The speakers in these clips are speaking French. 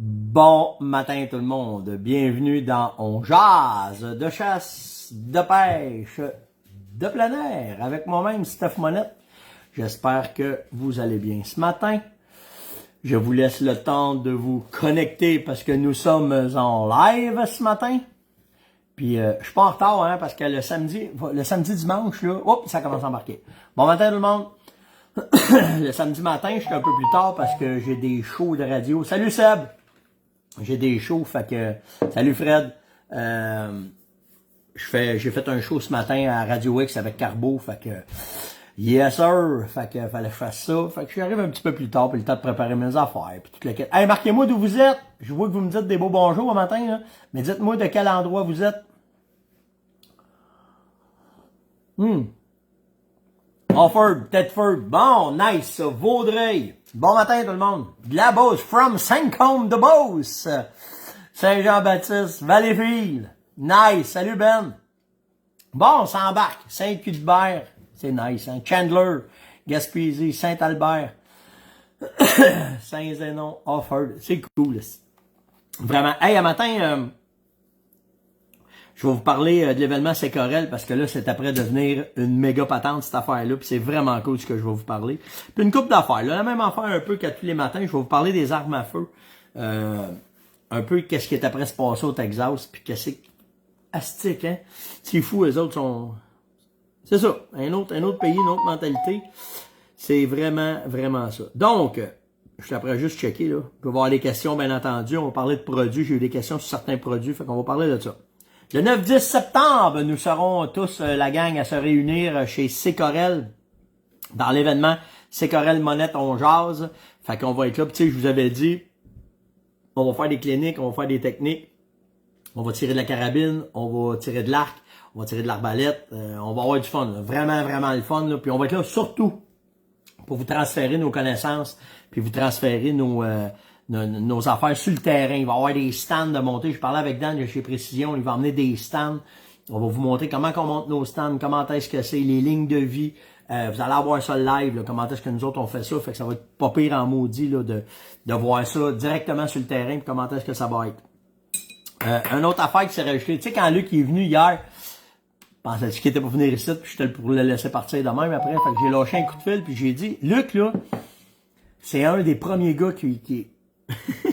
Bon matin tout le monde, bienvenue dans On Jase de chasse, de pêche, de plein air avec moi-même Steph Monette. J'espère que vous allez bien ce matin. Je vous laisse le temps de vous connecter parce que nous sommes en live ce matin. Puis je suis pas en retard hein, parce que le samedi dimanche là, ça commence à embarquer. Bon matin tout le monde. Le samedi matin, je suis un peu plus tard parce que j'ai des shows de radio. Salut Seb! J'ai des shows, fait que... Salut Fred! J'ai fait un show ce matin à Radio X avec Carbo, fait que... Yes sir! Fait que fallait que je fasse ça. Fait que j'arrive un petit peu plus tard, puis le temps de préparer mes affaires, puis toute la quête. Hey, marquez-moi d'où vous êtes! Je vois que vous me dites des beaux bonjours au matin, là. Mais dites-moi de quel endroit vous êtes. Offord, Tedford, bon, nice, Vaudreuil. Bon matin tout le monde. De la Beauce, from Saint-Côme-de-Beauce. Saint-Jean-Baptiste, Valleyfield. Nice, salut Ben. Bon, on s'embarque. Saint-Cuthbert, c'est nice, hein. Chandler, Gaspésie, Saint-Albert, Saint-Zénon, Offord. C'est cool. Vraiment. Hey, à matin... je vais vous parler de l'événement Sécorel parce que là, c'est après devenir une méga patente, cette affaire-là. Puis c'est vraiment cool ce que je vais vous parler. Puis une couple d'affaires. Là, la même affaire un peu qu'à tous les matins. Je vais vous parler des armes à feu. Un peu qu'est-ce qui est après se passer au Texas. Puis qu'est-ce que c'est astique, hein? C'est fou, les autres sont... C'est ça. Un autre pays, une autre mentalité. C'est vraiment, vraiment ça. Donc... je suis après juste checker, là. Je vais avoir des questions, bien entendu. On va parler de produits. J'ai eu des questions sur certains produits. Fait qu'on va parler de ça. Le 9-10 septembre, nous serons tous, la gang, à se réunir chez Sécorel dans l'événement Sécorel Monette On Jase. Fait qu'on va être là. Tu sais, je vous avais dit, on va faire des cliniques, on va faire des techniques. On va tirer de la carabine, on va tirer de l'arc, on va tirer de l'arbalète. On va avoir du fun, là. Vraiment, vraiment le fun. Là. Puis on va être là surtout pour vous transférer nos connaissances, puis vous transférer nos affaires sur le terrain. Il va y avoir des stands de montée. Je parlais avec Dan de chez Précision. Il va emmener des stands. On va vous montrer comment on monte nos stands, comment est-ce que c'est, les lignes de vie. Vous allez avoir ça live, là, comment est-ce que nous autres on fait ça. Fait que ça va être pas pire en maudit là, de voir ça directement sur le terrain, puis comment est-ce que ça va être. Une autre affaire qui s'est rajoutée. Tu sais, quand Luc est venu hier, pensais qu'il était pour venir ici, puis j'étais pour le laisser partir de même après. Fait que j'ai lâché un coup de fil, puis j'ai dit, Luc, là, c'est un des premiers gars qui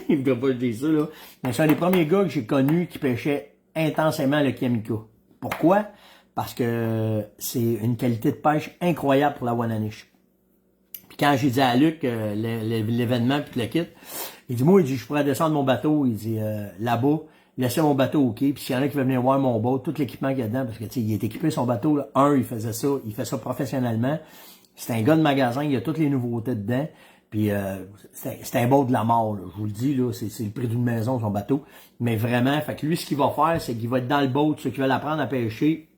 il ne pas dire ça, là. Mais c'est un des premiers gars que j'ai connu qui pêchait intensément le Kamiko. Pourquoi? Parce que c'est une qualité de pêche incroyable pour la Wananiche. Puis quand j'ai dit à Luc l'événement puis le kit, il dit, moi, il dit, je pourrais descendre mon bateau, il dit, là-bas, laisser mon bateau au quai, puis s'il y en a qui veulent venir voir mon boat, tout l'équipement qu'il y a dedans, parce que, tu sais, il est équipé son bateau, là. Il faisait ça, il fait ça professionnellement. C'est un gars de magasin, il y a toutes les nouveautés dedans. Puis c'est un boat de la mort, là. Je vous le dis, là, c'est le prix d'une maison, son bateau. Mais vraiment, fait que lui, ce qu'il va faire, c'est qu'il va être dans le boat, ceux qui veulent apprendre à pêcher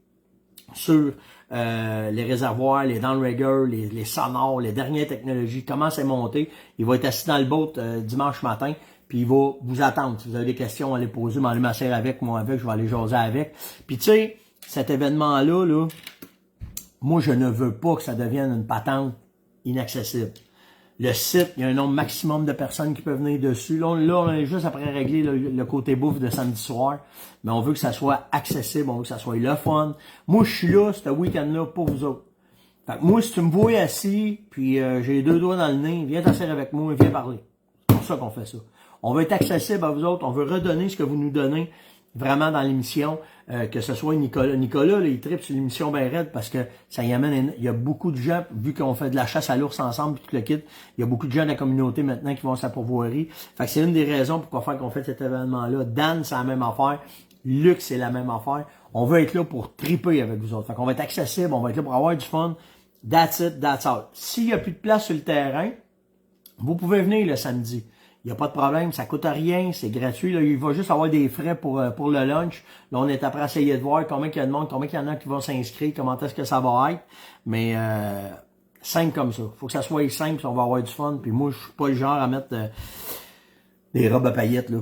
sur les réservoirs, les downriggers, les sonars, les dernières technologies, comment c'est monté. Il va être assis dans le boat dimanche matin, puis il va vous attendre. Si vous avez des questions, allez poser, m'allez m'asseoir avec, moi avec, je vais aller jaser avec. Puis tu sais, cet événement-là, là, moi, je ne veux pas que ça devienne une patente inaccessible. Le site, il y a un nombre maximum de personnes qui peuvent venir dessus. Là, on est juste après régler le côté bouffe de samedi soir. Mais on veut que ça soit accessible, on veut que ça soit le fun. Moi, je suis là, ce week-end-là, pour vous autres. Fait que moi, si tu me vois assis, puis j'ai les deux doigts dans le nez, viens t'asseoir avec moi, viens parler. C'est pour ça qu'on fait ça. On veut être accessible à vous autres, on veut redonner ce que vous nous donnez vraiment dans l'émission, que ce soit Nicolas. Nicolas, là, il tripe sur l'émission ben raide parce que ça y amène, il y a beaucoup de gens, vu qu'on fait de la chasse à l'ours ensemble, puis tout le kit, il y a beaucoup de gens de la communauté maintenant qui vont à sa pourvoirie. Fait que c'est une des raisons pourquoi faire qu'on fait cet événement-là. Dan, c'est la même affaire. Luc, c'est la même affaire. On veut être là pour triper avec vous autres. Fait qu'on va être accessible, on va être là pour avoir du fun. That's it, that's all. S'il n'y a plus de place sur le terrain, vous pouvez venir le samedi. Il n'y a pas de problème, ça coûte rien, c'est gratuit. Là, il va juste avoir des frais pour le lunch. Là, on est après à essayer de voir combien il y a de monde, combien il y en a qui vont s'inscrire, comment est-ce que ça va être. Mais simple comme ça. Faut que ça soit simple, on va avoir du fun. Puis moi, je suis pas le genre à mettre des robes à paillettes, là.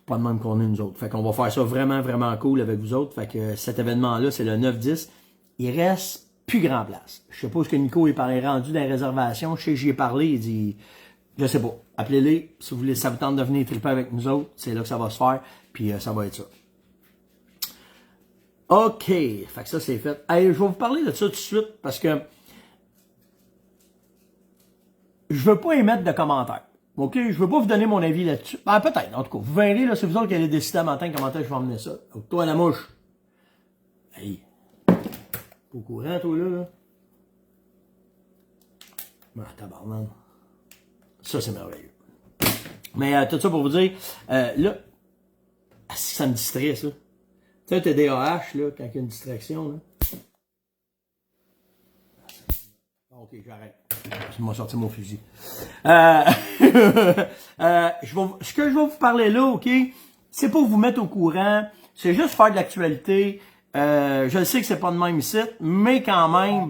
Pas de même qu'on est nous autres. Fait qu'on va faire ça vraiment, vraiment cool avec vous autres. Fait que cet événement-là, c'est le 9-10. Il reste plus grand place. Je sais pas ce que Nico est rendu dans les réservations. Je sais que j'y ai parlé, il dit... Je sais pas. appelez-les. Si vous voulez, ça vous tente de venir triper avec nous autres, c'est là que ça va se faire. Puis ça va être ça. OK. Fait que ça, c'est fait. Allez, je vais vous parler de ça tout de suite parce que je veux pas émettre de commentaires. OK? Je veux pas vous donner mon avis là-dessus. Ben, peut-être, en tout cas. Vous verrez, là, c'est vous autres qui allez décider à matin comment je vais emmener ça. Donc, toi, la mouche. Hey. Pas au courant, toi, là. Ah, tabarnak. Ça, c'est merveilleux. Mais tout ça pour vous dire, là, ça me distrait, ça. Tu sais, un TDAH, là, quand il y a une distraction, là. OK, j'arrête. Je m'en sorti mon fusil. Ce que je vais vous parler là, OK, c'est pour vous mettre au courant. C'est juste faire de l'actualité. Je sais que c'est pas de même ici, mais quand même,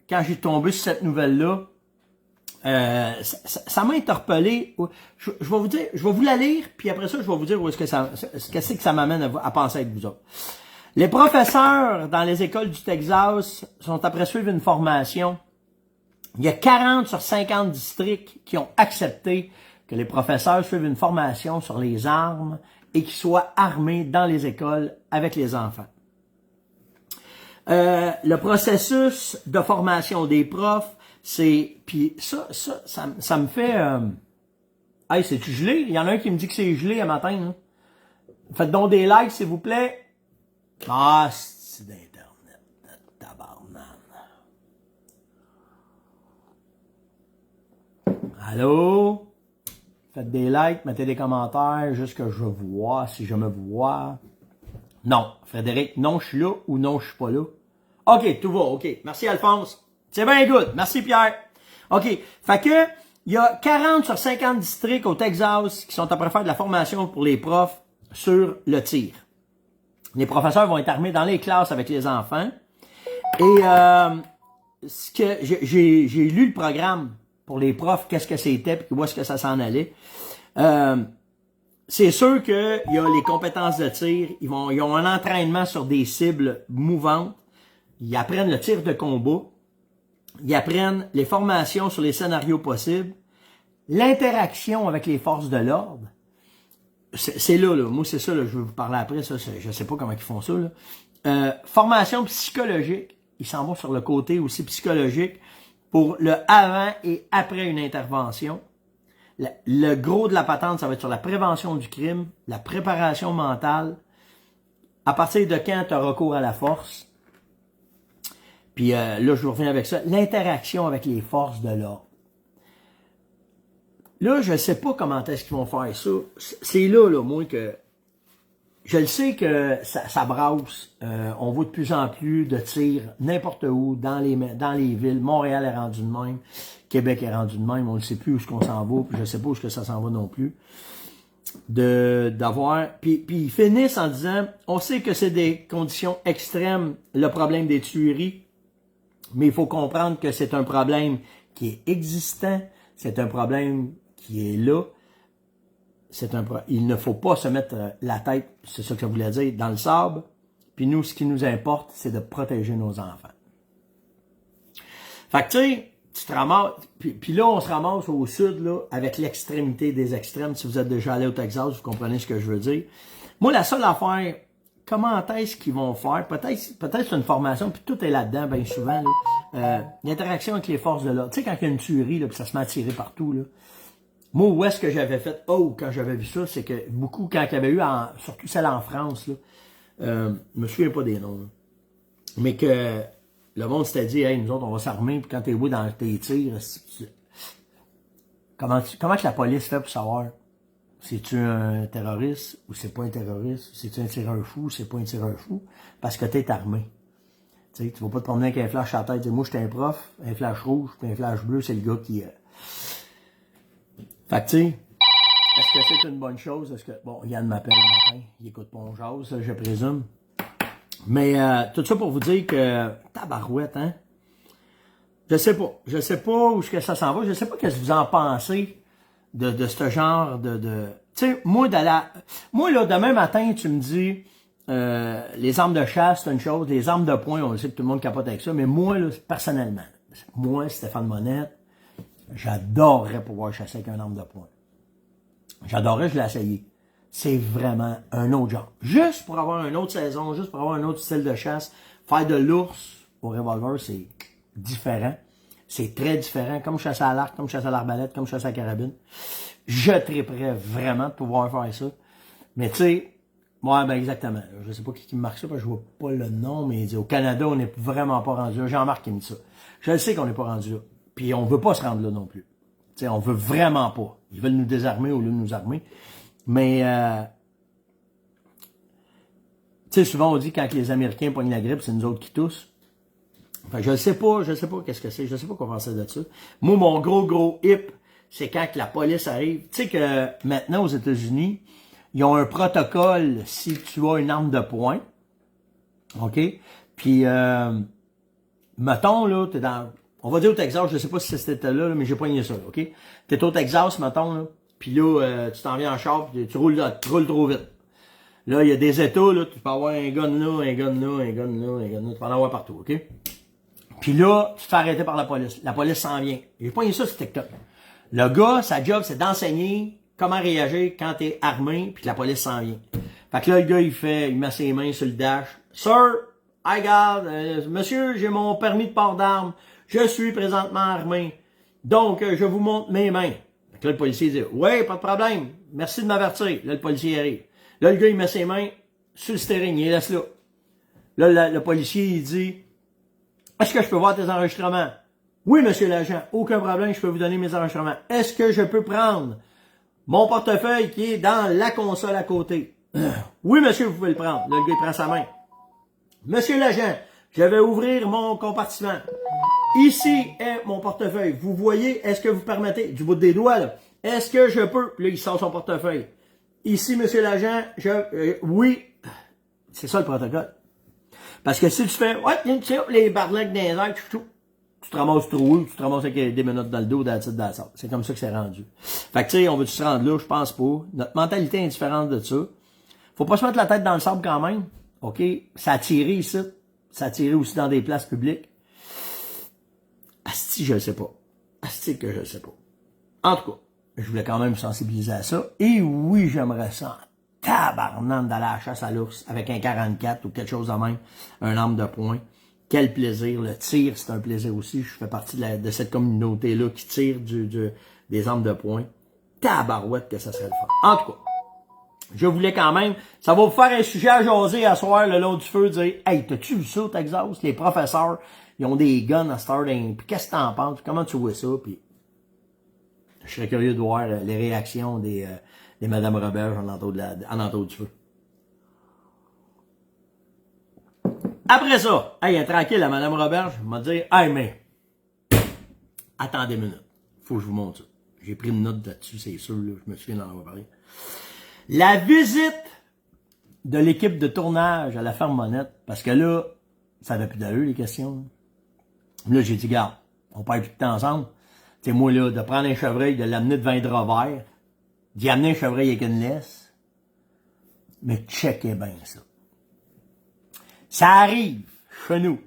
quand j'ai tombé sur cette nouvelle-là, ça m'a interpellé. Je vais vous dire, je vais vous la lire, puis après ça, je vais vous dire où est-ce que qu'est-ce que ça m'amène à penser avec vous autres. Les professeurs dans les écoles du Texas sont après suivre une formation. Il y a 40 sur 50 districts qui ont accepté que les professeurs suivent une formation sur les armes et qu'ils soient armés dans les écoles avec les enfants. Le processus de formation des profs, c'est... Puis ça me fait... Hey, c'est-tu gelé? Il y en a un qui me dit que c'est gelé un matin. Là. Faites donc des likes, s'il vous plaît. Ah, c'est d'Internet. Tabarnak. Allô? Faites des likes, mettez des commentaires, juste que je vois, si je me vois. Non. Frédéric, non, je suis là ou non, je suis pas là. OK, tout va, OK. Merci, Alphonse. C'est bien good. Merci, Pierre. OK. Fait que, il y a 40 sur 50 districts au Texas qui sont après faire de la formation pour les profs sur le tir. Les professeurs vont être armés dans les classes avec les enfants. Et ce que j'ai lu le programme pour les profs, qu'est-ce que c'était, puis où est-ce que ça s'en allait. C'est sûr qu'il y a les compétences de tir. Ils ont un entraînement sur des cibles mouvantes. Ils apprennent le tir de combat. Ils apprennent les formations sur les scénarios possibles. L'interaction avec les forces de l'ordre. C'est là. Moi, c'est ça, là, je vais vous parler après. Ça, je sais pas comment ils font ça. Là. Formation psychologique. Ils s'en vont sur le côté aussi psychologique pour le avant et après une intervention. Le gros de la patente, ça va être sur la prévention du crime, la préparation mentale. À partir de quand tu as recours à la force. Puis là, je reviens avec ça. L'interaction avec les forces de l'ordre. Là, je ne sais pas comment est-ce qu'ils vont faire ça. C'est là, moi, que... Je le sais que ça brasse. On voit de plus en plus de tirs n'importe où, dans les villes. Montréal est rendu de même. Québec est rendu de même. On ne sait plus où est-ce qu'on s'en va. Puis je ne sais pas où est-ce que ça s'en va non plus. Puis ils finissent en disant, on sait que c'est des conditions extrêmes, le problème des tueries. Mais il faut comprendre que c'est un problème qui est existant. C'est un problème qui est là. Il ne faut pas se mettre la tête, c'est ça que ça voulait dire, dans le sable. Puis nous, ce qui nous importe, c'est de protéger nos enfants. Fait que tu sais, tu te ramasses, puis là, on se ramasse au sud, là, avec l'extrémité des extrêmes. Si vous êtes déjà allé au Texas, vous comprenez ce que je veux dire. Moi, la seule affaire, comment est-ce qu'ils vont faire? Peut-être c'est une formation, puis tout est là-dedans, bien souvent. L'interaction avec les forces de l'ordre. Tu sais, quand il y a une tuerie, là, puis ça se met à tirer partout, là. Moi, où est-ce que j'avais fait quand j'avais vu ça, c'est que beaucoup, quand il y avait eu, surtout celle en France, là, je me souviens pas des noms, là, mais que le monde s'était dit, hey, nous autres, on va s'armer, puis quand t'es beau dans tes tirs, comment que la police fait pour savoir? C'est-tu un terroriste ou c'est pas un terroriste? C'est-tu un tireur fou ou c'est pas un tireur fou? Parce que t'es armé. Tu sais, tu vas pas te promener avec un flash à la tête. Moi, j'étais un prof, un flash rouge, puis un flash bleu, c'est le gars qui... Fait que, tu sais, est-ce que c'est une bonne chose? Est-ce que... Bon, Yann m'appelle le matin, il écoute mon jazz, je présume. Mais tout ça pour vous dire que... Tabarouette, hein? Je sais pas où est-ce que ça s'en va. Je sais pas qu'est-ce que vous en pensez de ce genre de... Tu sais, moi, là, demain matin, tu me dis... les armes de chasse, c'est une chose. Les armes de poing, on sait que tout le monde capote avec ça. Mais moi, là, personnellement, moi, Stéphane Monette, J'adorerais pouvoir chasser avec un arme de poing. J'adorerais, je l'ai essayé. C'est vraiment un autre genre. Juste pour avoir une autre saison, juste pour avoir un autre style de chasse, faire de l'ours au revolver, c'est différent. C'est très différent. Comme chasser à l'arc, comme chasser à l'arbalète, comme chasser à la carabine. Je triperais vraiment de pouvoir faire ça. Mais tu sais, ouais, ben exactement. Je sais pas qui me marque ça, parce que je vois pas le nom, mais il dit au Canada, on n'est vraiment pas rendu là. Jean-Marc qui me dit ça. Je le sais qu'on n'est pas rendu là. Puis on veut pas se rendre là non plus. Tu sais, on veut vraiment pas. Ils veulent nous désarmer au lieu de nous armer. Mais, tu sais, souvent on dit quand les Américains pognent la grippe, c'est nous autres qui toussent. Enfin, je sais pas qu'est-ce que c'est, je sais pas quoi penser de ça. Moi, mon gros hip, c'est quand que la police arrive. Tu sais que maintenant aux États-Unis, ils ont un protocole si tu as une arme de poing. OK? Puis, mettons, là, t'es dans, on va dire au Texas, je sais pas si c'était là, mais j'ai poigné ça, OK? T'es au Texas, mettons, là, puis là, tu t'en viens en char, puis tu roules trop vite. Là, il y a des états, là, tu peux avoir un gun là, un gun là, un gun là, un gun là, tu peux en avoir partout, OK? Puis là, tu te fais arrêter par la police. La police s'en vient. J'ai poigné ça sur TikTok. Le gars, sa job, c'est d'enseigner comment réagir quand t'es armé, puis que la police s'en vient. Fait que là, le gars, il met ses mains sur le dash. Sir, I got, monsieur, j'ai mon permis de port d'armes. Je suis présentement armé. Donc, je vous montre mes mains. Fait que là, le policier dit, ouais, pas de problème. Merci de m'avertir. Là, le policier arrive. Là, le gars, il met ses mains sur le steering. Il laisse là. Là, le policier, il dit, est-ce que je peux voir tes enregistrements? Oui, monsieur l'agent. Aucun problème, je peux vous donner mes enregistrements. Est-ce que je peux prendre mon portefeuille qui est dans la console à côté? Oui, monsieur, vous pouvez le prendre. Là, le gars, il prend sa main. Monsieur l'agent, je vais ouvrir mon compartiment. Ici est mon portefeuille. Vous voyez, est-ce que vous permettez, du bout des doigts, là, est-ce que je peux, puis là, il sort son portefeuille. Ici, monsieur l'agent, oui. C'est ça le protocole. Parce que si tu fais, ouais, tu sais, les barlacs dans les airs, tu te ramasses troué, tu te ramasses avec des menottes dans le dos, dans la salle. C'est comme ça que c'est rendu. Fait que tu sais, on veut-tu se rendre là? Je pense pas. Notre mentalité est différente de ça. Faut pas se mettre la tête dans le sable quand même. OK? Ça a tiré ici. Ça a tiré aussi dans des places publiques. Asti, je le sais pas. Asti que je le sais pas. En tout cas, je voulais quand même sensibiliser à ça. Et oui, j'aimerais ça en tabarnane d'aller à la chasse à l'ours avec un 44 ou quelque chose de même, un arme de poing. Quel plaisir. Le tir, c'est un plaisir aussi. Je fais partie de cette communauté-là qui tire des armes de poing. Tabarouette que ça serait le fun. En tout cas, je voulais quand même, ça va vous faire un sujet à jaser à soir le long du feu, dire « Hey, t'as-tu vu ça au Texas? Les professeurs, ils ont des guns à Starting. Puis qu'est-ce que t'en penses? Comment tu vois ça? » Puis je serais curieux de voir les réactions des Madame Roberge en entour du feu. Après ça, hey, tranquille, la Madame Roberge m'a dit « Hey, mais, attendez une minute. Faut que je vous montre ça. » J'ai pris une note là-dessus, c'est sûr, là, je me souviens d'en avoir parlé. La visite de l'équipe de tournage à la ferme Monette, parce que là, ça n'avait plus d'allure, les questions. Là, j'ai dit, garde, on perd plus de temps ensemble. Tu sais, moi, là, de prendre un chevreuil, de l'amener devant un drap vert, d'y amener un chevreuil avec une laisse, mais checkez bien ça. Ça arrive chez nous.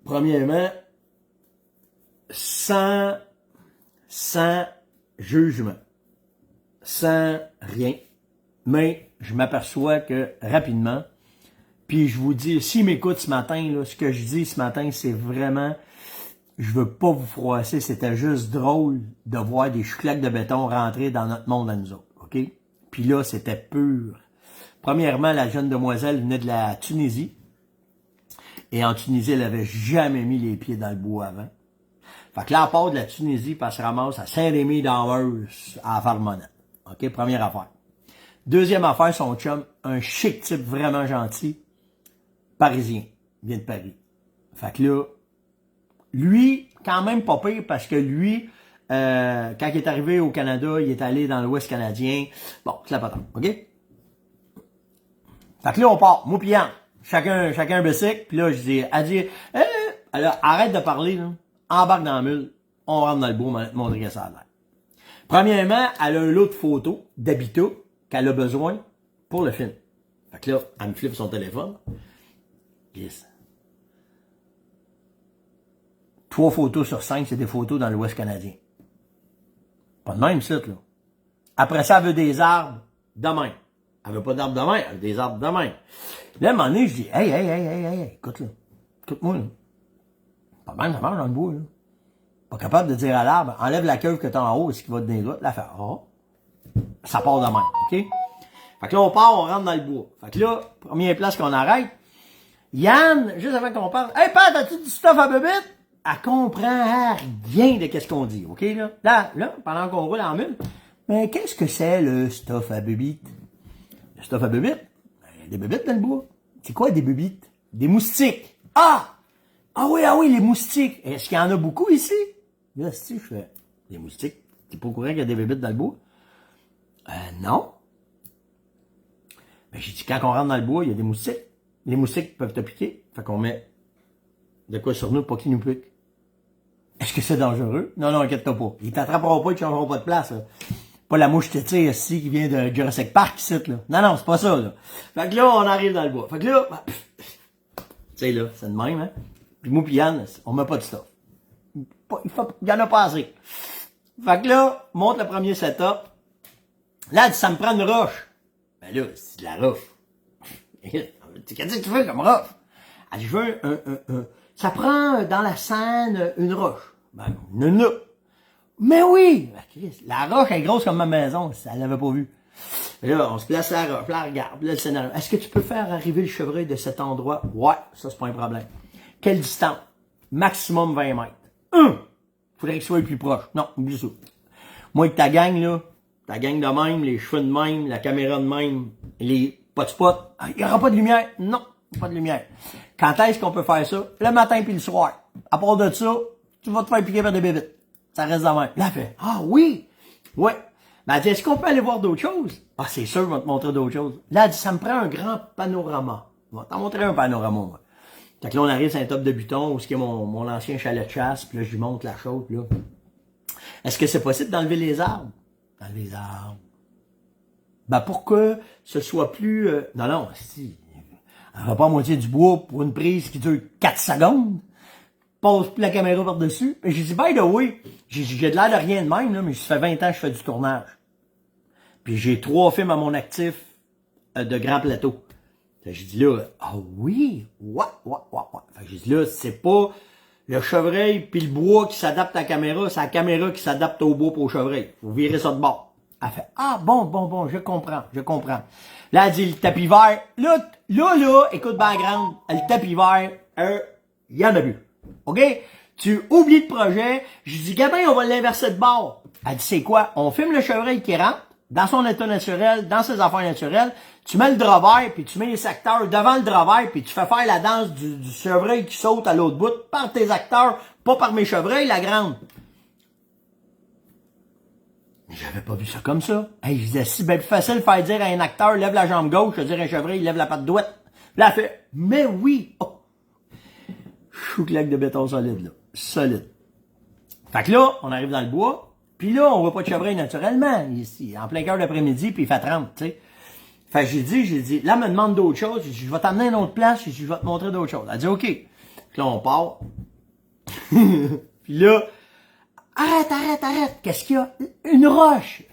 Premièrement, sans jugement, sans rien, mais je m'aperçois que rapidement, puis je vous dis, s'il m'écoute ce matin, là, ce que je dis ce matin, c'est vraiment, je veux pas vous froisser, c'était juste drôle de voir des chouclaques de béton rentrer dans notre monde à nous autres, OK? Puis là, c'était pur. Premièrement, la jeune demoiselle venait de la Tunisie, et en Tunisie, elle avait jamais mis les pieds dans le bois avant. Fait que là, elle part de la Tunisie, puis elle se ramasse à Saint-Rémy-d'Anvers, à la ferme Monette. OK? Première affaire. Deuxième affaire, son chum, un chic type vraiment gentil, parisien, vient de Paris. Fait que là, lui, quand même pas pire, parce que lui, quand il est arrivé au Canada, il est allé dans l'Ouest canadien. Bon, c'est la patente, OK? Fait que là, on part, moi pis Yann, chacun un bicycle, puis là, je dis, elle dit, alors, arrête de parler, là. Embarque dans la mule, on rentre dans le beau, montrer ça à l'air. Premièrement, elle a un lot de photos d'habitat qu'elle a besoin pour le film. Fait que là, elle me flippe son téléphone. Yes. 3 photos sur 5, c'est des photos dans l'Ouest canadien. Pas de même, site, là. Après ça, elle veut des arbres de même. Elle veut pas d'arbres de même, elle veut des arbres de même. Là, à un moment donné, je dis, hey, écoute, là. Écoute-moi, là. Pas de même, ça marche dans le bois, là. Pas capable de dire à l'arbre, enlève la cuve que t'as en haut, est-ce qu'il va te donner droit? Là, elle fait, ça part de même, OK? Fait que là, on part, on rentre dans le bois. Fait que là, première place qu'on arrête, Yann, juste avant qu'on parle, hey, Pat, as-tu du stuff à bébête? Elle comprend rien de qu'est-ce qu'on dit, OK, là? Là, pendant qu'on roule en mule, mais qu'est-ce que c'est, le stuff à bébite? Le stuff à bébite? Il y a des bébites dans le bois. C'est quoi, des bébites? Des moustiques. Ah oui, les moustiques. Est-ce qu'il y en a beaucoup ici? Là, si je fais des moustiques. T'es pas au courant qu'il y a des bébites dans le bois? Non. Ben, j'ai dit, quand on rentre dans le bois, il y a des moustiques. Les moustiques peuvent te piquer. Fait qu'on met de quoi sur nous pour qu'ils nous piquent. Est-ce que c'est dangereux? Non, inquiète-toi pas. Ils t'attraperont pas, ils changeront pas de place, là. Pas la mouche tétire ici qui vient de Jurassic Park ici, là. Non, c'est pas ça, là. Fait que là, on arrive dans le bois. Fait que là, tu sais, là, c'est de même, hein. Puis moi pis Yann, on met pas de stuff. Il y en a pas assez. Fait que là, monte le premier setup. Là, elle dit, ça me prend une roche. Ben là, c'est de la roche. Qu'est-ce que tu veux comme roche? Elle dit, je veux ça prend dans la Seine une roche. Ben, une là. Mais oui! La roche est grosse comme ma maison, si elle l'avait pas vu. Et là, on se place à la roche, là, regarde, là, le scénario. Est-ce que tu peux faire arriver le chevreuil de cet endroit? Ouais, ça, c'est pas un problème. Quelle distance? Maximum 20 mètres. Faudrait qu'il soit le plus proche. Non, oublie ça. Moi, avec ta gang, là, ta gang de même, les cheveux de même, la caméra de même, les pot-spot, il y aura pas de lumière. Non, pas de lumière. Quand est-ce qu'on peut faire ça? Le matin puis le soir. À part de ça, tu vas te faire piquer par des bébites. Ça reste de même. Là, elle fait, oui! Ouais. Ben, elle dit, est-ce qu'on peut aller voir d'autres choses? Ah, c'est sûr, je vais te montrer d'autres choses. Là, elle dit, ça me prend un grand panorama. Je vais t'en montrer un panorama, moi. Fait que là, on arrive sur un top de buton, où est-ce qu'il y a mon ancien chalet de chasse, puis là, je lui montre la chose, là. Est-ce que c'est possible d'enlever les arbres? Enlever les arbres. Ben, pour que ce soit plus, non, si. On va pas à moitié du bois pour une prise qui dure 4 secondes. Pose la caméra par-dessus. Et j'ai dit, by the way, j'ai de l'air de rien de même, là, mais ça fait 20 ans que je fais du tournage. Puis j'ai 3 films à mon actif de grand plateau. J'ai dit là, ah oui, ouais. Fait que j'ai dit là, c'est pas le chevreuil puis le bois qui s'adapte à la caméra, c'est la caméra qui s'adapte au bois pour au chevreuil. Faut virer ça de bord. Elle fait, ah bon, je comprends. Là, elle dit, le tapis vert, là, écoute bien grande, le tapis vert, il y en a plus. OK? Tu oublies le projet. Je dis, Gabin, on va l'inverser de bord. Elle dit, c'est quoi? On filme le chevreuil qui rentre, dans son état naturel, dans ses affaires naturelles. Tu mets le drap vert, puis tu mets les acteurs devant le drap vert, puis tu fais faire la danse du chevreuil qui saute à l'autre bout par tes acteurs, pas par mes chevreuils, la grande. Mais j'avais pas vu ça comme ça. Hey, je disais, si ben plus facile de faire dire à un acteur, lève la jambe gauche, je veux dire un chevreuil, lève la patte droite. Là, elle fait, mais oui! Oh. Chou-claque de béton solide, là. Solide. Fait que là, on arrive dans le bois, puis là, on voit pas de chevreuil naturellement, ici, en plein cœur d'après-midi, puis il fait 30, tu sais. Fait que j'ai dit, là, elle me demande d'autres choses, j'ai dit, je vais t'emmener à une autre place, j'ai dit, je vais te montrer d'autres choses. Elle dit, OK. Puis là, on part. Puis là, arrête, qu'est-ce qu'il y a? Une roche.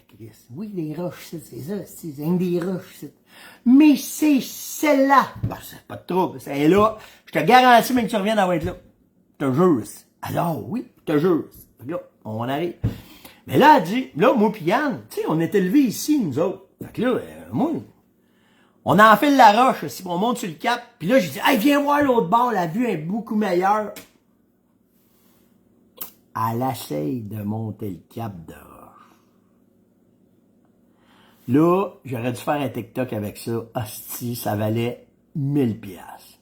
Oui, des roches, c'est ça, c'est une des roches, c'est. Mais c'est celle-là. Ben, c'est pas de trouble, c'est là. Je te garantis, même que tu reviennes, elle va être là. Je te jure. Alors, oui, je te jure. Fait que là, on arrive. Mais là, elle dit, là, moi pis Yann, tu sais, on est élevés ici, nous autres. Fait que là, moi, on enfile la roche, si on monte sur le cap. Puis là, j'ai dit, hey, viens voir l'autre bord, la vue est beaucoup meilleure. Elle essaye de monter le cap de roche. Là, j'aurais dû faire un TikTok avec ça. Hostie, ça valait 1000 piastres.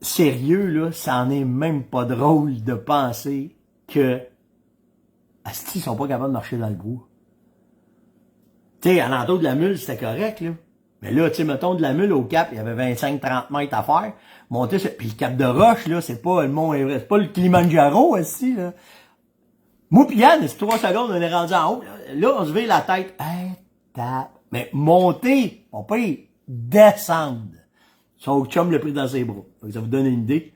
Sérieux, là, ça en est même pas drôle de penser que hostie, ils sont pas capables de marcher dans le bois. Tu sais, à l'entour de la mule, c'était correct, là. Mais là, tu sais, mettons, de la mule au cap, il y avait 25-30 mètres à faire. Monter sur... Puis le cap de roche, là, c'est pas le mont Everest, c'est pas le Kilimanjaro, aussi, là. Moi pis Yann, c'est 3 secondes, on est rendu en haut. Là, on se vire la tête. Hey, mais monter, on peut descendre. Son chum l'a pris dans ses bras. Donc, ça vous donne une idée.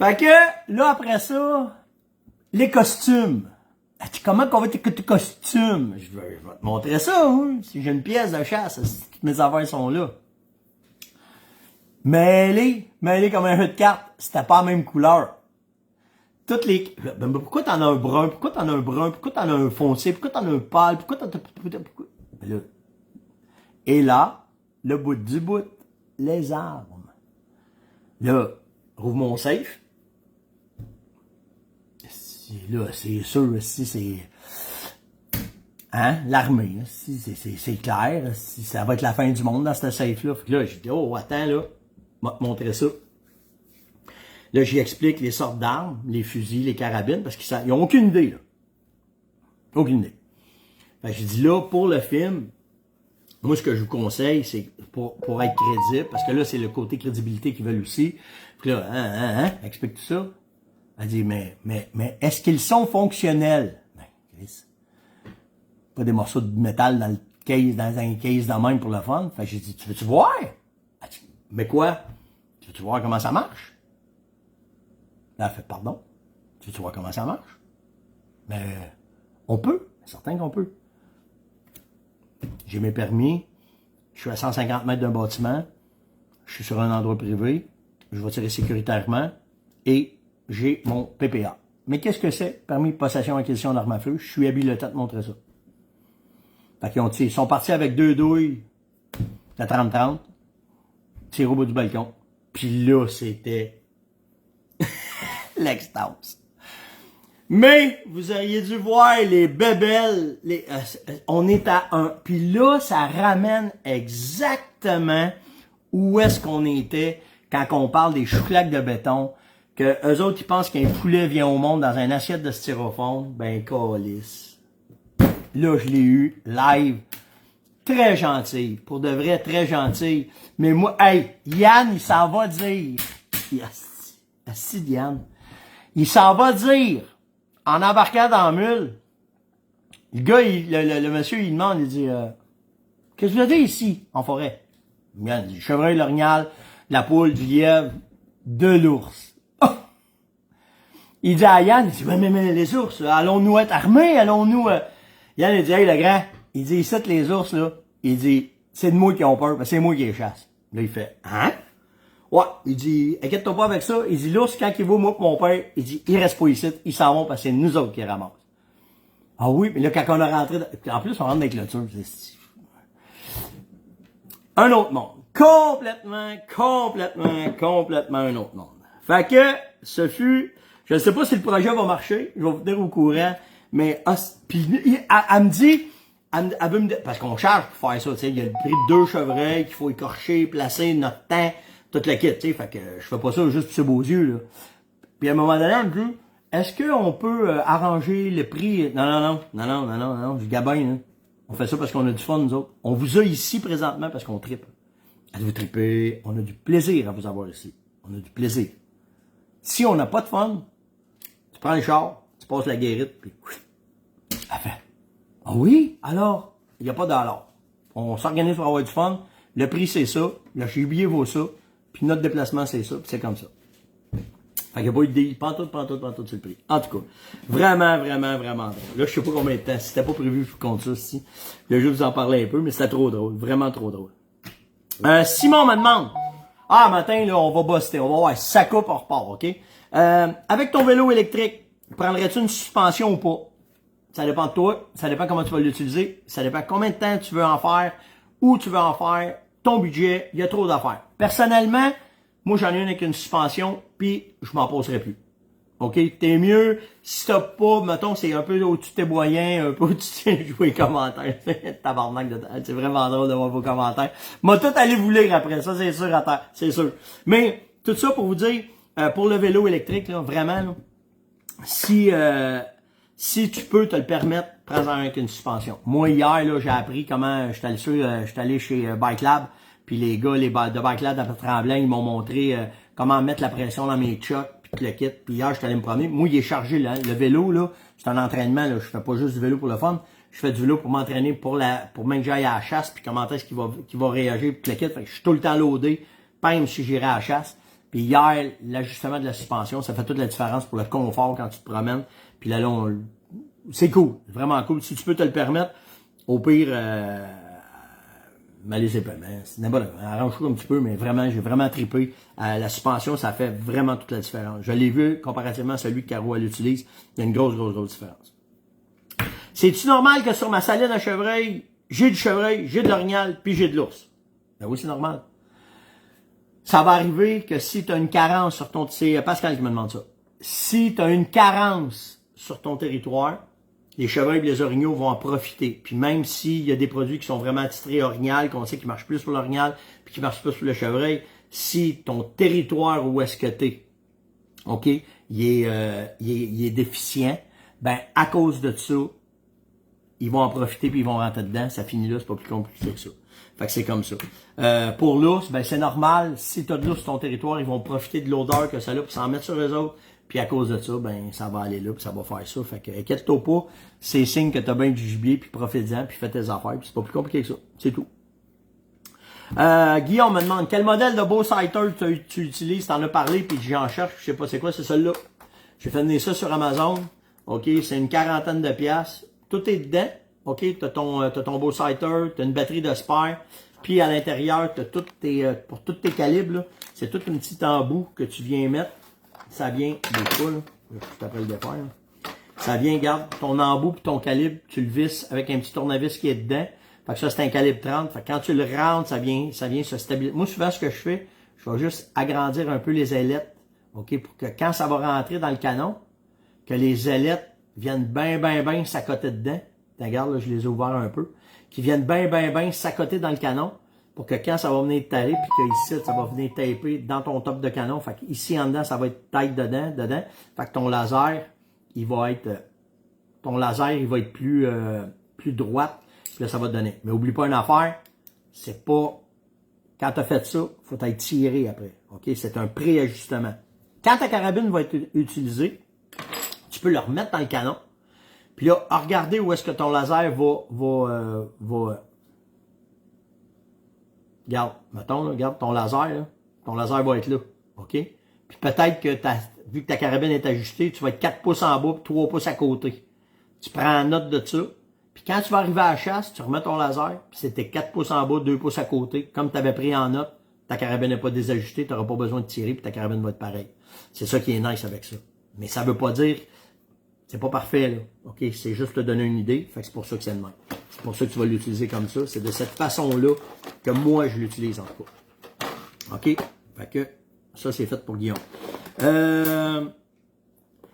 Fait que, là, après ça, les costumes. Comment qu'on va tes costumes? Je vais te montrer ça, hein? Si j'ai une pièce de chasse, toutes mes affaires sont là. Mêlé comme un jeu de cartes, c'était pas la même couleur. Toutes les... Ben, pourquoi t'en as un brun? Pourquoi t'en as un brun? Pourquoi t'en as un foncé? Pourquoi t'en as un pâle? Pourquoi t'en as... Pourquoi... Là. Et là, le bout du bout, les armes. Là, rouvre mon safe. Là, c'est sûr, si c'est... Hein? L'armée, si c'est clair, si ça va être la fin du monde dans ce safe-là. Fait que là, j'ai dit, oh, attends, là, je vais te montrer ça. Là, j'y explique les sortes d'armes, les fusils, les carabines, parce qu'ils n'ont aucune idée, là. Aucune idée. Fait que j'ai dit, là, pour le film, moi, ce que je vous conseille, c'est pour être crédible, parce que là, c'est le côté crédibilité qu'ils veulent aussi. Puis là, explique tout ça. Elle dit, mais est-ce qu'ils sont fonctionnels? Ben, Chris, pas des morceaux de métal dans un case de même pour le fun. Fait que j'ai dit, tu veux-tu voir? Elle dit, mais quoi? Tu veux-tu voir comment ça marche? Là, elle fait, pardon? Tu veux-tu voir comment ça marche? Mais, on peut. Certain qu'on peut. J'ai mes permis. Je suis à 150 mètres d'un bâtiment. Je suis sur un endroit privé. Je vais tirer sécuritairement. Et j'ai mon PPA. Mais qu'est-ce que c'est? Permis de possession et acquisition d'armes à feu. Je suis habilité à te montrer ça. Fait qu'ils ils sont partis avec 2 douilles de 30-30. Tirés au bout du balcon. Puis là, c'était l'extase. Mais, vous auriez dû voir les bébelles. On est à 1. Puis là, ça ramène exactement où est-ce qu'on était quand on parle des chouclaques de béton. Que eux autres, ils pensent qu'un poulet vient au monde dans une assiette de styrofoam. Ben, câlisse. Là, je l'ai eu, live. Très gentil. Pour de vrai, très gentil. Mais moi, hey, Yann, il s'en va dire. Assis, Yann. Il s'en va dire, en embarquant dans la mule, le gars, le monsieur, il demande, il dit, qu'est-ce que vous avez ici, en forêt? Yann dit, chevreuil, l'orignal, la poule, du lièvre, de l'ours. Il dit à Yann, il dit, mais les ours, allons-nous être armés, allons-nous... Yann, il dit, hey, le grand, il dit, ici, les ours, là, il dit, c'est de moi qui ont peur, parce que c'est moi qui les chasse. Là, il fait, hein? Ouais, il dit, inquiète-toi pas avec ça. Il dit, l'ours, quand il voit moi et mon père, il dit, il reste pas ici, ils s'en vont parce que c'est nous autres qui les ramassent. Ah oui, mais là, quand on a rentré, en plus, on rentre dans les clôtures, c'est... Un autre monde. Complètement un autre monde. Fait que, ce fut, je ne sais pas si le projet va marcher, je vais vous tenir au courant, mais, puis, elle me dit, elle veut me dire, parce qu'on charge pour faire ça, tu sais, il y a le prix de 2 chevreuils qu'il faut écorcher, placer notre temps, toute la kit, tu sais, fait que je fais pas ça juste pour ses beaux yeux, là. Puis à un moment donné, elle me dit, est-ce qu'on peut arranger le prix? Non, je gabagne, là. On fait ça parce qu'on a du fun, nous autres. On vous a ici présentement parce qu'on tripe. Elle vous tripez, on a du plaisir à vous avoir ici. On a du plaisir. Si on n'a pas de fun, tu prends le char, tu passes la guérite, puis elle fait, ah oui? Alors? Il n'y a pas d'alors. On s'organise pour avoir du fun. Le prix, c'est ça. Le billet vaut ça. Puis notre déplacement, c'est ça. Puis c'est comme ça. Fait qu'il n'y a pas eu de deal. Pantoute sur le prix. En tout cas, vraiment drôle. Là, je sais pas combien de temps. C'était pas prévu que je vous compte ça ici. Je vais juste vous en parler un peu, mais c'était trop drôle. Vraiment trop drôle. Simon me demande. Ah, matin, là, on va buster. On va voir si ça coupe, on repart, OK? Avec ton vélo électrique, prendrais-tu une suspension ou pas? Ça dépend de toi. Ça dépend comment tu vas l'utiliser. Ça dépend combien de temps tu veux en faire. Où tu veux en faire. Ton budget. Il y a trop d'affaires. Personnellement, moi, j'en ai une avec une suspension, puis je m'en passerai plus. OK? T'es mieux, si t'as pas, mettons, c'est un peu au-dessus de tes moyens, un peu au-dessus de tes commentaires. Tabarnak de temps. C'est vraiment drôle de voir vos commentaires. M'a tout allé vous lire après, ça, c'est sûr à terre. C'est sûr. Mais, tout ça pour vous dire, pour le vélo électrique, là, vraiment, là, si tu peux te le permettre, prends-en un avec une suspension. Moi, hier, là, j'ai appris comment, j'étais allé chez Bike Lab, puis les gars, de Bike Lab à Tremblant, ils m'ont montré comment mettre la pression dans mes chocs, puis tout le kit. Puis hier, j'étais allé me promener. Moi, il est chargé, là. Le vélo, là, c'est un entraînement, là. Je fais pas juste du vélo pour le fun. Je fais du vélo pour m'entraîner pour même que j'aille à la chasse, puis comment est-ce qu'il va réagir, puis tout le kit. Fait que je suis tout le temps loadé, même si j'irai à la chasse. Puis hier, l'ajustement de la suspension, ça fait toute la différence pour le confort quand tu te promènes. Puis là, c'est cool, vraiment cool. Si tu peux te le permettre, au pire, mais laissez pas, c'est n'importe quoi. Arrange-toi un petit peu, mais vraiment, j'ai vraiment trippé. La suspension, ça fait vraiment toute la différence. Je l'ai vu comparativement à celui que Caro elle utilise. Il y a une grosse différence. C'est-tu normal que sur ma saline à chevreuil, j'ai du chevreuil, j'ai de l'orignal, puis j'ai de l'ours? Ben oui, c'est normal. Ça va arriver que si tu as une carence sur ton... C'est Pascal qui me demande ça. Si tu as une carence sur ton territoire, les chevreuils et les orignaux vont en profiter. Puis même s'il y a des produits qui sont vraiment titrés orignal, qu'on sait qu'ils marchent plus pour l'orignal, puis qui marchent plus pour le chevreuil, si ton territoire où est-ce que t'es, OK, il est déficient, ben à cause de ça, ils vont en profiter puis ils vont rentrer dedans. Ça finit là, c'est pas plus compliqué que ça. Fait que c'est comme ça. Pour l'ours, ben c'est normal. Si tu as de l'ours sur ton territoire, ils vont profiter de l'odeur que ça a pour s'en mettre sur eux autres. Puis à cause de ça, ben ça va aller là puis ça va faire ça. Fait que inquiète-toi pas, c'est signe que tu as bien du gibier puis profite-en puis fais tes affaires. Puis c'est pas plus compliqué que ça. C'est tout. Guillaume me demande quel modèle de Beausighter tu utilises, t'en as parlé puis j'en cherche, je sais pas c'est quoi, c'est celui-là. J'ai fait venir ça sur Amazon. OK, c'est une quarantaine de piastres. Tout est dedans. OK, t'as ton Beausighter, t'as une batterie de spare, puis à l'intérieur, t'as pour tous tes calibres, là, c'est tout un petit embout que tu viens mettre. Ça vient, des fois, là, je t'appelle le faire, là. Ça vient, garde ton embout puis ton calibre, tu le visses avec un petit tournevis qui est dedans. Fait que ça, c'est un calibre 30. Fait que quand tu le rentres, ça vient se stabiliser. Moi, souvent, ce que je fais, je vais juste agrandir un peu les ailettes, OK, pour que quand ça va rentrer dans le canon, que les ailettes viennent bien s'accoter dedans. Regarde, là, je les ai ouverts un peu. Qui viennent bien s'accoter dans le canon pour que quand ça va venir tailler, puis que ici, ça va venir taper dans ton top de canon. Fait que ici, en dedans, ça va être tight dedans. Fait que ton laser, il va être plus droite. Puis là, ça va te donner. Mais oublie pas une affaire, c'est pas... Quand tu as fait ça, faut être tiré après. OK? C'est un préajustement. Quand ta carabine va être utilisée, tu peux le remettre dans le canon. Puis là, regardez où est-ce que ton laser va... Regarde, mettons, là, regarde ton laser, là. Ton laser va être là. OK? Puis peut-être que vu que ta carabine est ajustée, tu vas être 4 pouces en bas et 3 pouces à côté. Tu prends note de ça. Puis quand tu vas arriver à la chasse, tu remets ton laser, puis c'était 4 pouces en bas, 2 pouces à côté. Comme tu avais pris en note, ta carabine n'est pas désajustée, tu n'auras pas besoin de tirer, puis ta carabine va être pareille. C'est ça qui est nice avec ça. Mais ça veut pas dire... C'est pas parfait, là. OK? C'est juste te donner une idée. Fait que c'est pour ça que c'est le même. C'est pour ça que tu vas l'utiliser comme ça. C'est de cette façon-là que moi, je l'utilise en tout cas. OK? Fait que ça, c'est fait pour Guillaume.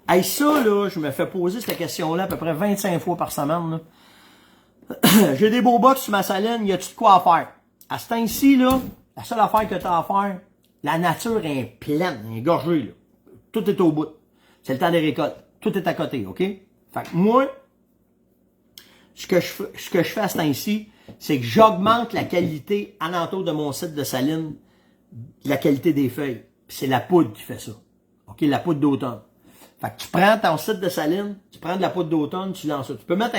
Hey, ça, là, je me fais poser cette question-là à peu près 25 fois par semaine, là. J'ai des beaux box sur ma saline. Y a-tu de quoi à faire? À ce temps-ci, là, la seule affaire que tu as à faire, la nature est pleine, elle est gorgée, là. Tout est au bout. C'est le temps des récoltes. Tout est à côté, OK? Fait que moi, ce que je fais à ce temps-ci, c'est que j'augmente la qualité alentour de mon site de saline, la qualité des feuilles. Puis c'est la poudre qui fait ça. OK? La poudre d'automne. Fait que tu prends ton site de saline, tu prends de la poudre d'automne, tu lances ça. Tu peux mettre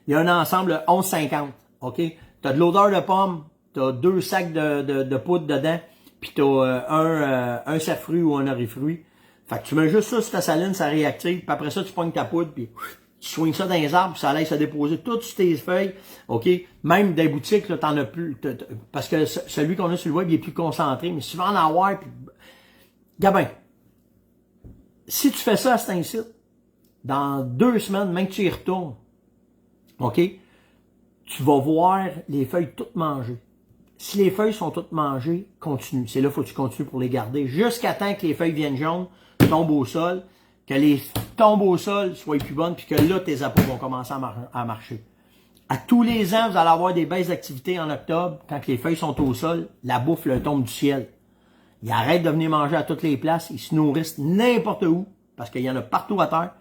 il y a un ensemble 11,50. OK? Tu as de l'odeur de pomme, tu as 2 sacs de poudre dedans, puis tu as un cerf-fruit ou un orifruit. Fait que tu mets juste ça sur ta saline, ça réactive, puis après ça, tu pognes ta poudre, puis tu swings ça dans les arbres, puis ça laisse se déposer tout sur tes feuilles, OK? Même des boutiques, là, t'en as plus, parce que celui qu'on a sur le web, il est plus concentré, mais si tu veux en avoir, puis... Gabin, si tu fais ça à cet incite, dans 2 semaines, même que tu y retournes, OK? Tu vas voir les feuilles toutes mangées. Si les feuilles sont toutes mangées, continue. C'est là qu'il faut que tu continues pour les garder, jusqu'à temps que les feuilles viennent jaunes, tombent au sol, que les tombes au sol soient plus bonnes, puis que là, tes appâts vont commencer à marcher. À tous les ans, vous allez avoir des baisses d'activité en octobre, quand les feuilles sont au sol, la bouffe leur tombe du ciel. Ils arrêtent de venir manger à toutes les places, ils se nourrissent n'importe où, parce qu'il y en a partout à terre,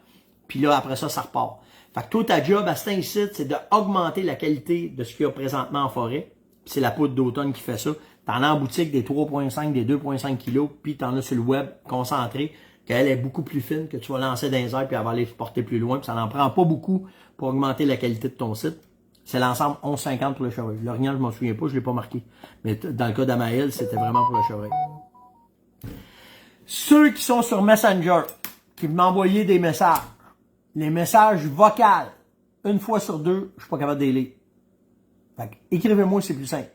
puis là, après ça, ça repart. Fait que toi, ta job à cet incite, c'est d'augmenter la qualité de ce qu'il y a présentement en forêt, puis c'est la poudre d'automne qui fait ça. T'en as en boutique des 3,5, des 2,5 kilos, puis t'en as sur le web concentré, qu'elle est beaucoup plus fine, que tu vas lancer dans les airs, puis elle va aller se porter plus loin, puis ça n'en prend pas beaucoup pour augmenter la qualité de ton site. C'est l'ensemble 11,50 pour le chevreuil. L'orignal, je m'en souviens pas, je l'ai pas marqué. Mais dans le cas d'Amaël, c'était vraiment pour le chevreuil. Ceux qui sont sur Messenger, qui m'envoient des messages, les messages vocaux, une fois sur deux, je suis pas capable de les lire. Fait que, écrivez-moi, c'est plus simple.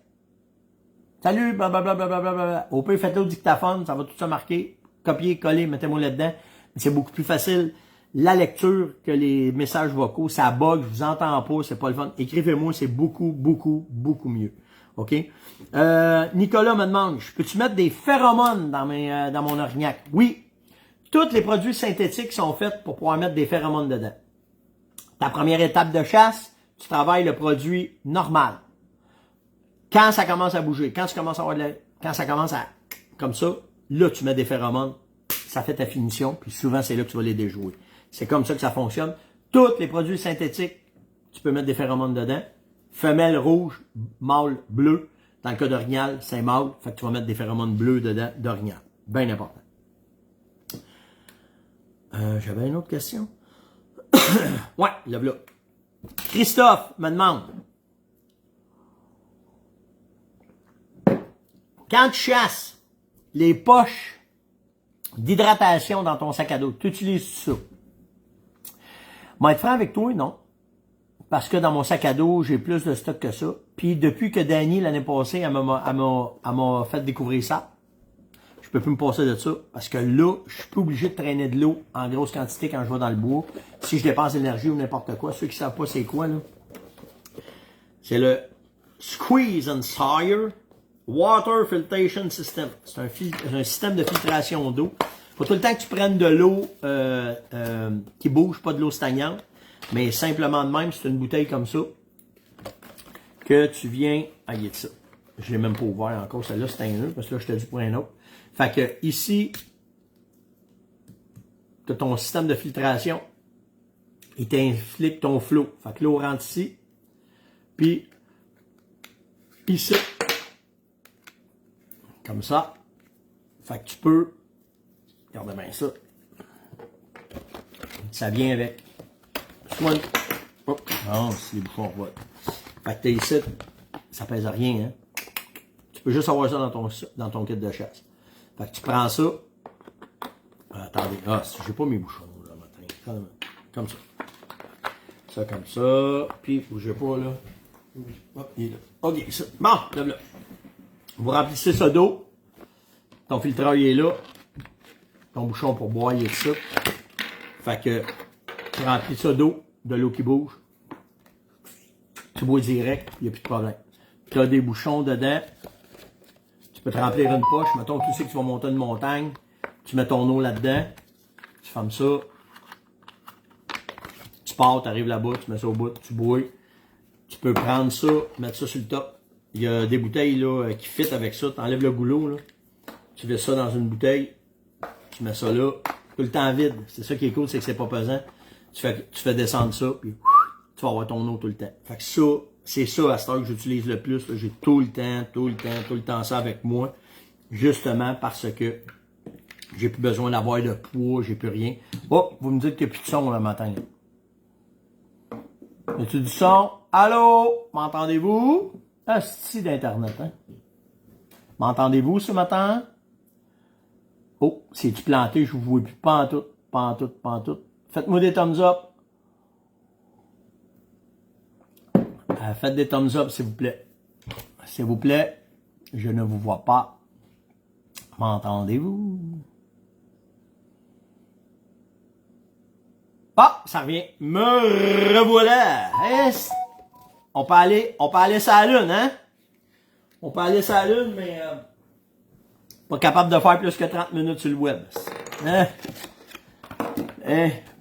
Salut, blablabla. Au pire, faites-le au dictaphone, ça va tout ça marquer. Copier, coller, mettez-moi là-dedans. C'est beaucoup plus facile. La lecture que les messages vocaux, ça bug, je vous entends pas, c'est pas le fun. Écrivez-moi, c'est beaucoup, beaucoup, beaucoup mieux. OK? Nicolas me demande, peux-tu mettre des phéromones dans mon orignac? Oui. Tous les produits synthétiques sont faits pour pouvoir mettre des phéromones dedans. Ta première étape de chasse, tu travailles le produit normal. Quand ça commence à bouger, quand ça commence à, comme ça, là, tu mets des phéromones, ça fait ta finition, puis souvent, c'est là que tu vas les déjouer. C'est comme ça que ça fonctionne. Tous les produits synthétiques, tu peux mettre des phéromones dedans. Femelle rouge, mâle bleu. Dans le cas d'orignal, c'est mâle, fait que tu vas mettre des phéromones bleus dedans d'orignal. Bien important. J'avais une autre question. Ouais, le voilà. Christophe me demande. Quand tu chasses les poches d'hydratation dans ton sac à dos, tu utilises ça? Moi, être franc avec toi, non. Parce que dans mon sac à dos, j'ai plus de stock que ça. Puis depuis que Dani, l'année passée, elle m'a fait découvrir ça, je peux plus me passer de ça. Parce que là, je suis plus obligé de traîner de l'eau en grosse quantité quand je vais dans le bois. Si je dépense l'énergie ou n'importe quoi. Ceux qui savent pas c'est quoi, là. C'est le Squeeze and Sire Water Filtration System. C'est un système de filtration d'eau. Faut tout le temps que tu prennes de l'eau qui bouge, pas de l'eau stagnante. Mais simplement de même, c'est une bouteille comme ça que tu viens... Ah, il est de ça. Je l'ai même pas ouvert encore. Celle-là, c'est un nœud, parce que là, je te dis pour un autre. Fait que ici, tu as ton système de filtration. Il t'inflique ton flot. Fait que l'eau rentre ici. Puis, ici. Comme ça. Fait que tu peux... Regarde bien ça. Ça vient avec... Oh, non, c'est les bouchons revolent. Fait que t'es ici, ça pèse rien, hein. Tu peux juste avoir ça dans ton kit de chasse. Fait que tu prends ça. Attendez, j'ai pas mes bouchons, là, matin. Comme ça. Ça, comme ça. Puis, bougez pas, là. Hop, il est là. OK, ça. Bon, là. Vous remplissez ça d'eau. Ton filtreur, il est là. Ton bouchon pour boire, il est ça. Fait que, tu remplis ça d'eau. De l'eau qui bouge. Tu bois direct, il n'y a plus de problème. Tu as des bouchons dedans. Tu peux te remplir une poche. Mettons que tu sais que tu vas monter une montagne. Tu mets ton eau là-dedans. Tu fermes ça. Tu pars, tu arrives là-bas, tu mets ça au bout, tu bois. Tu peux prendre ça, mettre ça sur le top. Il y a des bouteilles là, qui fit avec ça. Tu enlèves le goulot. Là. Tu laisses ça dans une bouteille. Tu mets ça là. Tout le temps vide. C'est ça qui est cool, c'est que c'est pas pesant. Tu fais descendre ça, puis tu vas avoir ton eau tout le temps. Fait que ça, c'est ça à cette heure que j'utilise le plus. J'ai tout le temps ça avec moi. Justement parce que j'ai plus besoin d'avoir de poids, j'ai plus rien. Oh, vous me dites qu'il n'y a plus de son le matin. As-tu du son? Allô? M'entendez-vous? Asti d'Internet, hein? M'entendez-vous ce matin? Oh, c'est-tu planté? Je vous vois plus. Pas en tout. Faites-moi des thumbs up. Faites des thumbs up, s'il vous plaît. S'il vous plaît, je ne vous vois pas. M'entendez-vous? Ah, ça revient. Me revoilà. On peut aller sur la lune, hein? On peut aller sur la lune, mais pas capable de faire plus que 30 minutes sur le web. Hein?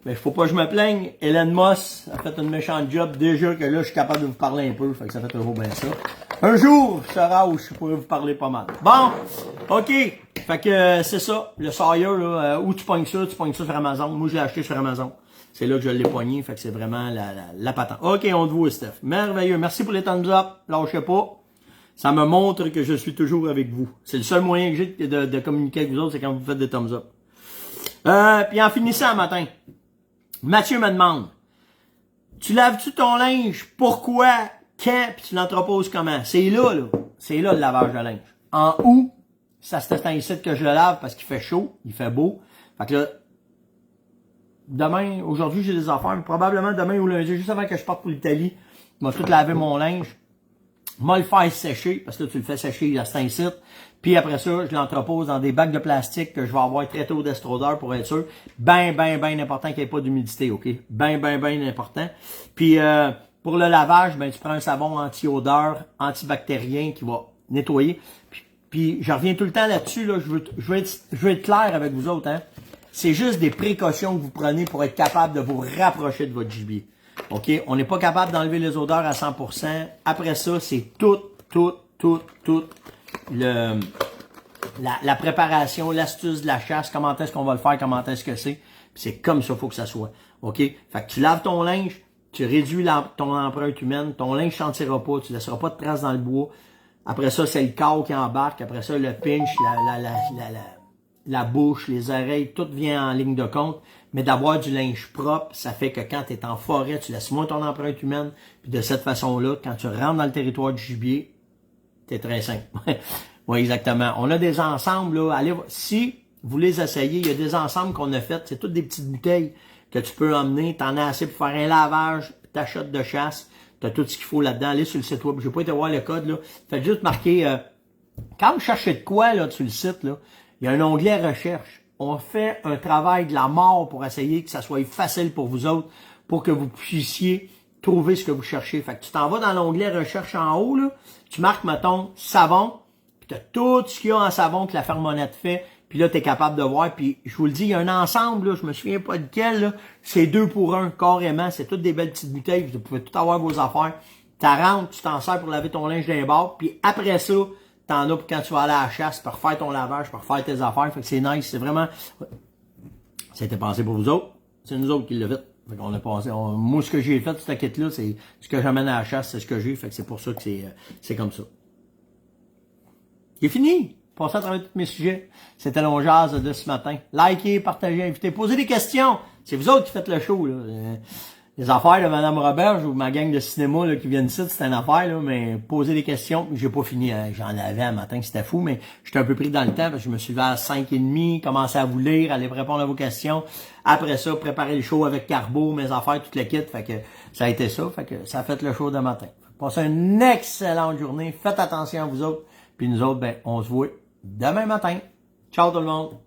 Mais faut pas que je me plaigne. Elon Musk a fait une méchante job déjà que là, je suis capable de vous parler un peu. Fait que ça fait toujours bien ça. Un jour sera où je pourrais vous parler pas mal. Bon, OK. Fait que c'est ça. Le Sawyer, là, où tu pognes ça sur Amazon. Moi, je l'ai acheté sur Amazon. C'est là que je l'ai pogné. Fait que c'est vraiment la patente. OK, on te voit, Steph. Merveilleux. Merci pour les thumbs up. Lâchez pas. Ça me montre que je suis toujours avec vous. C'est le seul moyen que j'ai de communiquer avec vous autres, c'est quand vous faites des thumbs up. Puis en finissant un matin, Mathieu me demande, tu laves-tu ton linge? Pourquoi? Quand? Puis tu l'entreposes comment? C'est là. C'est là le lavage de linge. En août, c'est à ce temps ici que je le lave parce qu'il fait chaud, il fait beau. Fait que là, demain, aujourd'hui, j'ai des affaires, mais probablement demain ou lundi, juste avant que je parte pour l'Italie, je vais tout laver mon linge. Moi, le faire sécher, parce que là, tu le fais sécher à cet incite. Puis après ça, je l'entrepose dans des bacs de plastique que je vais avoir très tôt d'estrodeur pour être sûr. Ben important qu'il n'y ait pas d'humidité, OK? Ben important. Puis pour le lavage, ben tu prends un savon anti-odeur, antibactérien qui va nettoyer. Puis je reviens tout le temps là-dessus, là, je veux être clair avec vous autres, hein. C'est juste des précautions que vous prenez pour être capable de vous rapprocher de votre gibier. OK? On n'est pas capable d'enlever les odeurs à 100%. Après ça, c'est tout la préparation, l'astuce de la chasse, comment est-ce qu'on va le faire, comment est-ce que c'est. Puis c'est comme ça, il faut que ça soit. OK? Fait que tu laves ton linge, tu réduis ton empreinte humaine, ton linge ne sentira pas, tu ne laisseras pas de traces dans le bois. Après ça, c'est le corps qui embarque. Après ça, le pinch, la bouche, les oreilles, tout vient en ligne de compte. Mais d'avoir du linge propre, ça fait que quand tu es en forêt, tu laisses moins ton empreinte humaine. Puis de cette façon-là, quand tu rentres dans le territoire du gibier, c'est très simple. Oui, exactement. On a des ensembles, là. Allez, si vous les essayez, il y a des ensembles qu'on a fait. C'est toutes des petites bouteilles que tu peux emmener. T'en as assez pour faire un lavage, ta shot de chasse. T'as tout ce qu'il faut là-dedans. Allez sur le site web. Je vais pas été voir le code, là. Faites juste marquer, quand vous cherchez de quoi, là, sur le site, là, il y a un onglet recherche. On fait un travail de la mort pour essayer que ça soit facile pour vous autres, pour que vous puissiez trouver ce que vous cherchez. Fait que tu t'en vas dans l'onglet recherche en haut, là, tu marques, mettons, savon, puis tu as tout ce qu'il y a en savon que la fermonnette fait, puis là, tu es capable de voir. Puis je vous le dis, il y a un ensemble, là, je me souviens pas de quel, là, c'est 2 pour 1, carrément, c'est toutes des belles petites bouteilles, vous pouvez tout avoir vos affaires. Tu rentres, tu t'en sers pour laver ton linge d'un bord, puis après ça, t'en as pour quand tu vas aller à la chasse, pour refaire ton lavage, pour refaire tes affaires. Fait que c'est nice, c'est vraiment... Ça a été pensé pour vous autres. C'est nous autres qui l'avons fait. Fait qu'on a passé... Moi, ce que j'ai fait, cette kit-là, c'est ce que j'amène à la chasse, c'est ce que j'ai. Fait que c'est pour ça que c'est comme ça. C'est fini. Passez à travers tous mes sujets. C'était l'On-Jazz de ce matin. Likez, partagez, invitez, posez des questions. C'est vous autres qui faites le show, là. Les affaires de Mme Roberge ou ma gang de cinéma là, qui viennent ici, c'est une affaire, là, mais poser des questions, j'ai pas fini, hein. J'en avais un matin, c'était fou, mais j'étais un peu pris dans le temps parce que je me suis levé à 5h30, commencé à vous lire, aller répondre à vos questions. Après ça, préparer le show avec Carbo, mes affaires, toute le kit, fait que ça a été ça, fait que ça a fait le show de matin. Passez une excellente journée, faites attention à vous autres, puis nous autres, ben, on se voit demain matin. Ciao tout le monde!